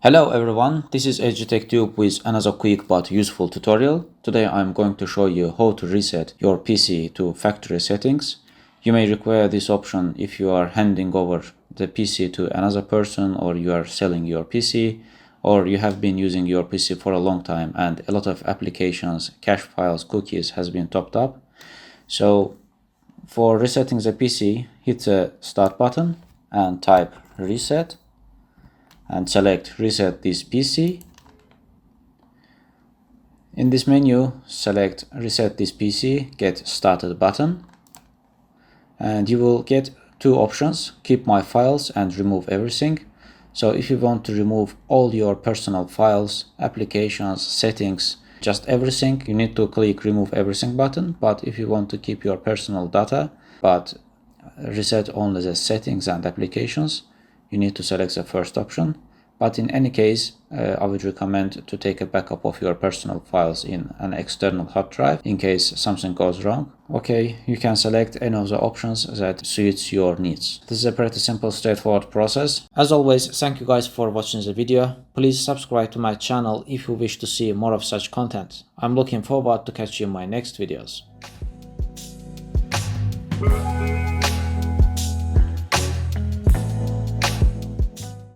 Hello everyone, this is EduTechTube with another quick but useful tutorial. Today I'm going to show you how to reset your PC to factory settings. You may require this option if you are handing over the PC to another person, or you are selling your PC, or you have been using your PC for a long time and a lot of applications, cache files, cookies has been topped up. So for resetting the PC, hit the start button and type reset and select reset this PC. In this menu, select reset this PC, get started button, and you will get two options: keep my files and remove everything. So if you want to remove all your personal files, applications, settings, just everything, you need to click remove everything button. But if you want to keep your personal data but reset only the settings and applications, you need to select the first option. But in any case, I would recommend to take a backup of your personal files in an external hard drive in case something goes wrong. Okay, you can select any of the options that suits your needs. This is a pretty simple, straightforward process. As always, thank you guys for watching the video. Please subscribe to my channel if you wish to see more of such content. I'm looking forward to catch you in my next videos.